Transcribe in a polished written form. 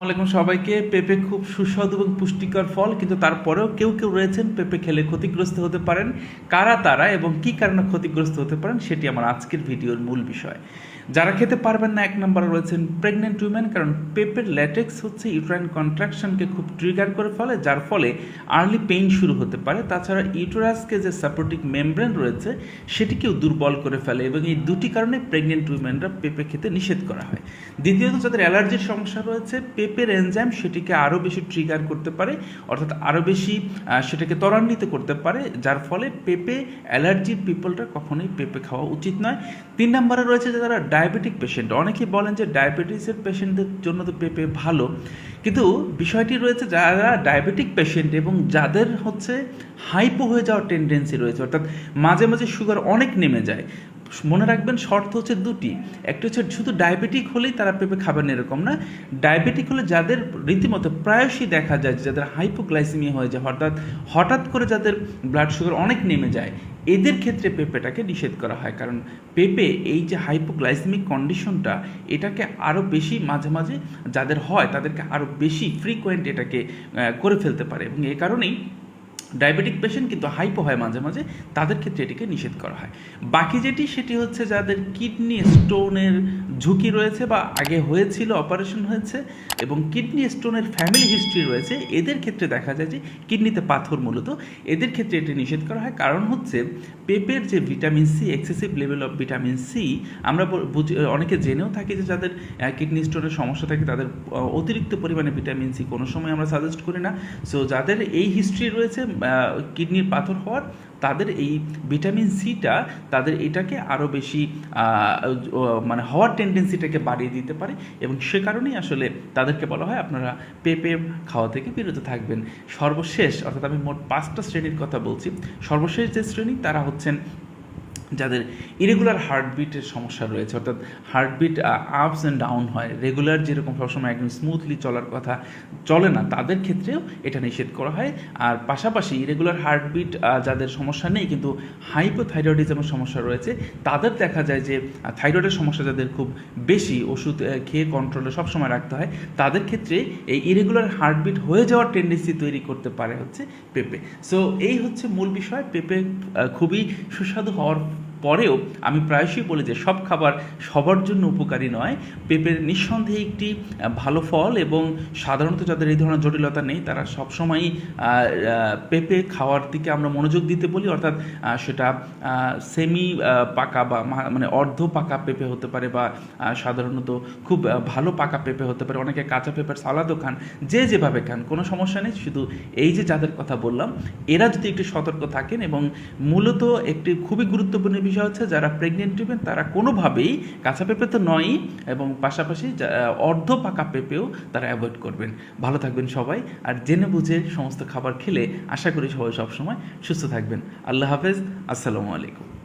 আসসালামু সবাইকে। পেঁপে খুব সুস্বাদু এবং পুষ্টিকর ফল, কিন্তু তারপরেও কেউ কেউ রয়েছেন পেঁপে খেলে ক্ষতিগ্রস্ত হতে পারেন। কারা তারা এবং কি কারণে ক্ষতিগ্রস্ত হতে পারেন সেটি আমার আজকের ভিডিওর মূল বিষয়। যারা খেতে পারবেন না, এক নম্বরে রয়েছেন প্রেগনেন্ট উইমেন, কারণ পেঁপের ল্যাটেক্স হচ্ছে ইউট্রাইন কন্ট্রাকশনকে খুব ট্রিগার করে ফেলে, যার ফলে আর্লি পেইন শুরু হতে পারে। তাছাড়া ইউটেরাসকে যে সাপোর্টিং মেমব্রেন রয়েছে সেটিকেও দুর্বল করে ফেলে, এবং এই দুটি কারণে প্রেগনেন্ট উইমেনরা পেঁপে খেতে নিষেধ করা হয়। দ্বিতীয়ত, যাদের অ্যালার্জির সমস্যা রয়েছে, পেঁপের এনজাইম সেটিকে আরও বেশি ট্রিগার করতে পারে, অর্থাৎ আরও বেশি সেটাকে ত্বরান্বিত করতে পারে, যার ফলে পেঁপে অ্যালার্জির পিপলরা কখনোই পেঁপে খাওয়া উচিত নয়। 3 নম্বরে রয়েছে যারা ডায়াবেটিক পেশেন্ট। অনেকেই বলেন যে ডায়াবেটিসের পেশেন্টদের জন্য তো পেঁপে ভালো, কিন্তু বিষয়টি রয়েছে যারা ডায়াবেটিক পেশেন্ট এবং যাদের হচ্ছে হাইপো হয়ে যাওয়ার টেন্ডেন্সি রয়েছে, অর্থাৎ মাঝে মাঝে সুগার অনেক নেমে যায়। মনে রাখবেন, শর্ত হচ্ছে দুটি। একটা হচ্ছে শুধু ডায়াবেটিক হলেই তারা পেঁপে খাবেন এরকম না। ডায়াবেটিক হলে যাদের রীতিমতো প্রায়শই দেখা যায় যাদের হাইপোগ্লাইসেমিয়া হয়ে যায়, অর্থাৎ হঠাৎ করে যাদের ব্লাড সুগার অনেক নেমে যায়, এদের ক্ষেত্রে পেঁপেটাকে নিষেধ করা হয়। কারণ পেঁপে এই যে হাইপোগ্লাইসেমিক কন্ডিশনটা, এটাকে আরও বেশি মাঝে মাঝে যাদের হয় তাদেরকে আরও বেশি ফ্রিকোয়েন্ট এটাকে করে ফেলতে পারে, এবং এই কারণেই ডায়াবেটিক পেশেন্ট কিন্তু হাইপো হয় মাঝে মাঝে, তাদের ক্ষেত্রে এটিকে নিষেধ করা হয়। বাকি যেটি সেটি হচ্ছে যাদের কিডনি স্টোনের ঝুঁকি রয়েছে বা আগে হয়েছিল, অপারেশন হয়েছে এবং কিডনি স্টোনের ফ্যামিলি হিস্ট্রি রয়েছে, এদের ক্ষেত্রে দেখা যায় যে কিডনিতে পাথর, মূলত এদের ক্ষেত্রে এটি নিষেধ করা হয়। কারণ হচ্ছে পেঁপের যে vitamin C, excessive level of vitamin C, আমরা অনেকে জেনেও থাকি যে যাদের কিডনি স্টোনের সমস্যা থাকে তাদের অতিরিক্ত পরিমাণে ভিটামিন সি কোনো সময় আমরা সাজেস্ট করি না। সো যাদের এই হিস্ট্রি রয়েছে কিডনির পাথর হওয়ার, তাদের এই ভিটামিন সিটা তাদের এটাকে আরও বেশি মানে হওয়ার টেন্ডেন্সিটাকে বাড়িয়ে দিতে পারে, এবং সে কারণেই আসলে তাদেরকে বলা হয় আপনারা পেঁপে খাওয়া থেকে বিরত থাকবেন। সর্বশেষ, অর্থাৎ আমি মোট 5টা শ্রেণীর কথা বলছি। সর্বশেষ যে শ্রেণী তারা হচ্ছেন যাদের ইরেগুলার হার্টবিটের সমস্যা রয়েছে, অর্থাৎ হার্টবিট আপস অ্যান্ড ডাউন হয়, রেগুলার যেরকম সবসময় একদম স্মুথলি চলার কথা চলে না, তাদের ক্ষেত্রেও এটা নিষেধ করা হয়। আর পাশাপাশি ইরেগুলার হার্টবিট যাদের সমস্যা নেই কিন্তু হাইপোথাইরয়েডিজমের সমস্যা রয়েছে, তাদের দেখা যায় যে থাইরয়েডের সমস্যা যাদের খুব বেশি, ওষুধ খেয়ে কন্ট্রোলে সবসময় রাখতে হয়, তাদের ক্ষেত্রে এই ইরেগুলার হার্টবিট হয়ে যাওয়ার টেন্ডেন্সি তৈরি করতে পারে হচ্ছে পেঁপে। সো এই হচ্ছে মূল বিষয়। পেঁপে খুবই সুস্বাদু হওয়ার পরেও আমি প্রায়শই বলি যে সব খাবার সবার জন্য উপকারী নয়। পেঁপের নিঃসন্দেহে একটি ভালো ফল, এবং সাধারণত যাদের এই ধরনের জটিলতা নেই তারা সবসময়ই পেঁপে খাওয়ার দিকে আমরা মনোযোগ দিতে বলি, অর্থাৎ সেটা সেমি পাকা বা মানে অর্ধ পাকা পেঁপে হতে পারে, বা সাধারণত খুব ভালো পাকা পেঁপে হতে পারে। অনেকে কাঁচা পেঁপের সালাদও খান, যে যেভাবে খান কোনো সমস্যা নেই। শুধু এই যে যাদের কথা বললাম, এরা যদি একটু সতর্ক থাকেন, এবং মূলত একটি খুবই গুরুত্বপূর্ণ বিষয় হচ্ছে যারা প্রেগনেন্ট হবেন তারা কোনোভাবেই কাঁচা পেঁপে তো নয়ই, এবং পাশাপাশি অর্ধ পাকা পেঁপেও তারা অ্যাভয়েড করবেন। ভালো থাকবেন সবাই, আর জেনে বুঝে সমস্ত খাবার খেলে আশা করি সবাই সবসময় সুস্থ থাকবেন। আল্লাহ হাফেজ, আসসালামু আলাইকুম।